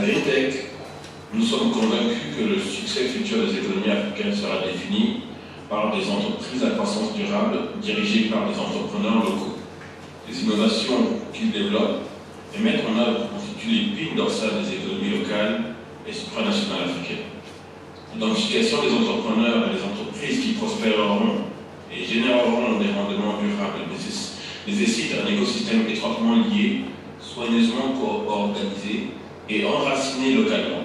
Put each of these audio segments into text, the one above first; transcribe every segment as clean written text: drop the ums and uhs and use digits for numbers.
GreenTech, nous sommes convaincus que le succès futur des économies africaines sera défini par des entreprises à croissance durable dirigées par des entrepreneurs locaux. Les innovations qu'ils développent et mettent en œuvre constituent l'épine dorsale des économies locales et supranationales africaines. L'identification des entrepreneurs et des entreprises qui prospéreront et généreront des rendements durables nécessite un écosystème étroitement lié, soigneusement organisé et enraciné localement.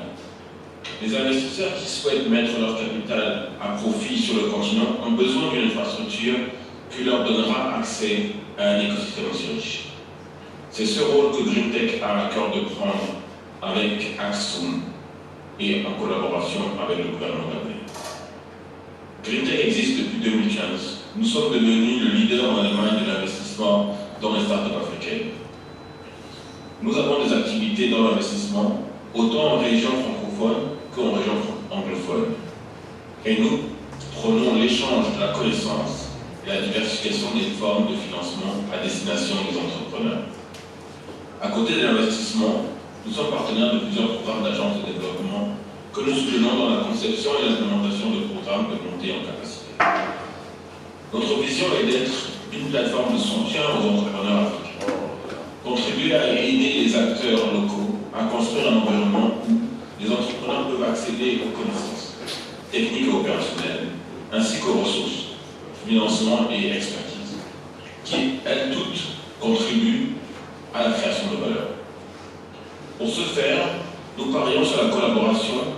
Les investisseurs qui souhaitent mettre leur capital à profit sur le continent ont besoin d'une infrastructure qui leur donnera accès à un écosystème aussi riche. C'est ce rôle que GreenTech a à cœur de prendre avec Axum et en collaboration avec le gouvernement gabonais. GreenTech existe depuis 2015. Nous sommes devenus le leader en Allemagne de l'investissement dans les startups africaines. Nous avons des activités dans l'investissement, autant en région francophone qu'en région anglophone. Et nous prenons l'échange de la connaissance et la diversification des formes de financement à destination des entrepreneurs. À côté de l'investissement, nous sommes partenaires de plusieurs programmes d'agences de développement que nous soutenons dans la conception et l'implémentation de programmes de montée en capacité. Notre vision est d'être une plateforme de soutien aux entrepreneurs africains. Contribuer à aider les acteurs locaux à construire un environnement où les entrepreneurs peuvent accéder aux connaissances techniques et opérationnelles, ainsi qu'aux ressources, financement et expertise, qui, elles toutes, contribuent à la création de valeur. Pour ce faire, nous parions sur la collaboration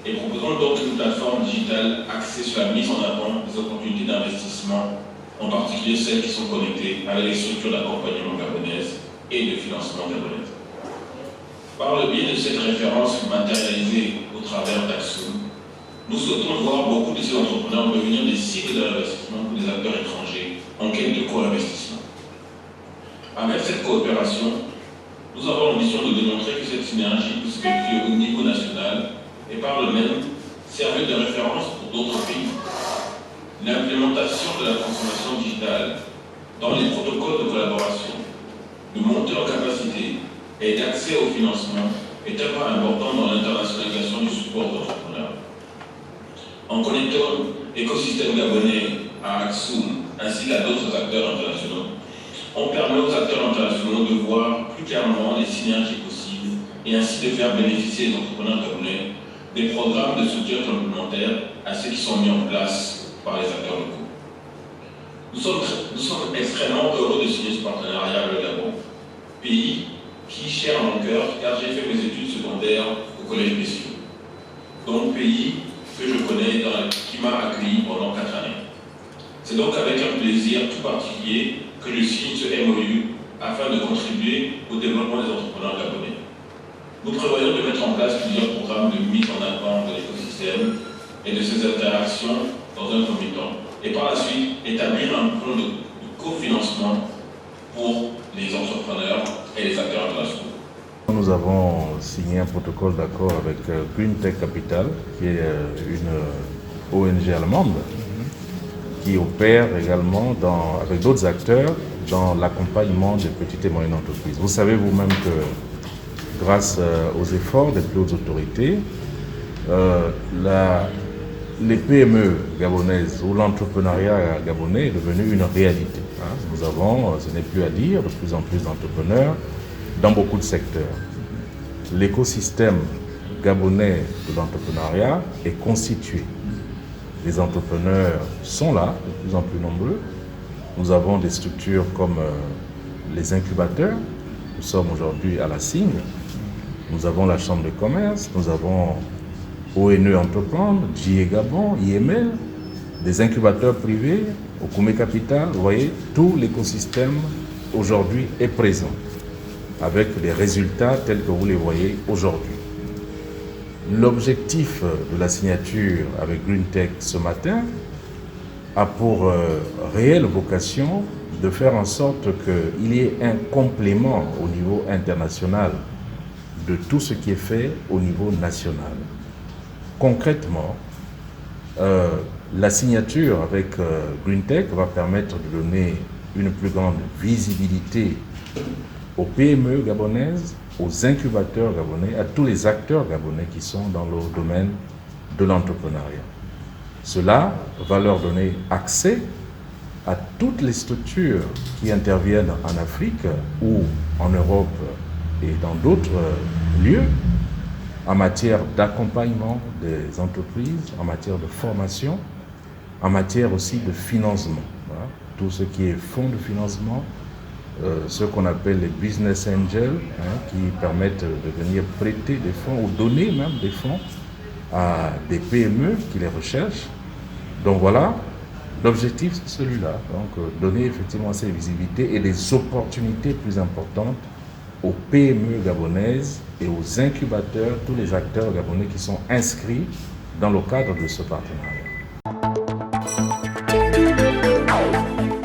et proposons donc une plateforme digitale axée sur la mise en avant des opportunités d'investissement, en particulier celles qui sont connectées avec les structures d'accompagnement gabonaises et de financement gabonaises. Par le biais de cette référence matérialisée au travers d'Axum, nous souhaitons voir beaucoup de ces entrepreneurs devenir des cibles de l'investissement pour des acteurs étrangers en quête de co-investissement. Avec cette coopération, nous avons l'ambition de démontrer que cette synergie peut se vérifier au niveau national et par le même servir de référence pour d'autres pays. L'implémentation de la transformation digitale dans les protocoles de collaboration, de montée en capacité et d'accès au financement est un pas important dans l'internationalisation du support aux entrepreneurs. En connectant l'écosystème gabonais à Axum ainsi qu'à d'autres acteurs internationaux, on permet aux acteurs internationaux de voir plus clairement les synergies possibles et ainsi de faire bénéficier les entrepreneurs gabonais des programmes de soutien complémentaires à ceux qui sont mis en place par les acteurs locaux. Nous sommes extrêmement heureux de signer ce partenariat avec le Gabon, pays qui cher à mon cœur car j'ai fait mes études secondaires au Collège Messieurs, donc pays que je connais, qui m'a accueilli pendant 4 années. C'est donc avec un plaisir tout particulier que je signe ce MOU afin de contribuer au développement des entrepreneurs gabonais. Nous prévoyons de mettre en place plusieurs programmes de mise en avant de l'écosystème et de ses interactions dans un premier temps, et par la suite établir un plan de cofinancement pour les entrepreneurs et les acteurs internationaux. Nous avons signé un protocole d'accord avec GreenTech Capital, qui est une ONG allemande, qui opère également avec d'autres acteurs dans l'accompagnement des petites et moyennes entreprises. Vous savez vous-même que grâce aux efforts des plus hautes autorités, les PME gabonaises ou l'entrepreneuriat gabonais est devenu une réalité. Nous avons, ce n'est plus à dire, de plus en plus d'entrepreneurs dans beaucoup de secteurs. L'écosystème gabonais de l'entrepreneuriat est constitué. Les entrepreneurs sont là, de plus en plus nombreux. Nous avons des structures comme les incubateurs. Nous sommes aujourd'hui à la CING. Nous avons la Chambre de commerce. Nous avons ONE Entreprendre, JE Gabon, IML, des incubateurs privés, Okume Capital. Vous voyez, tout l'écosystème aujourd'hui est présent, avec des résultats tels que vous les voyez aujourd'hui. L'objectif de la signature avec GreenTech ce matin a pour réelle vocation de faire en sorte qu'il y ait un complément au niveau international de tout ce qui est fait au niveau national. Concrètement, la signature avec GreenTech va permettre de donner une plus grande visibilité aux PME gabonaises aux incubateurs gabonais, à tous les acteurs gabonais qui sont dans le domaine de l'entrepreneuriat. Cela va leur donner accès à toutes les structures qui interviennent en Afrique ou en Europe et dans d'autres lieux en matière d'accompagnement des entreprises, en matière de formation, en matière aussi de financement. Voilà. Tout ce qui est fonds de financement, ce qu'on appelle les business angels, qui permettent de venir prêter des fonds ou donner même des fonds à des PME qui les recherchent. Donc voilà, l'objectif c'est celui-là, donc donner effectivement ces visibilités et des opportunités plus importantes aux PME gabonaises et aux incubateurs, tous les acteurs gabonais qui sont inscrits dans le cadre de ce partenariat.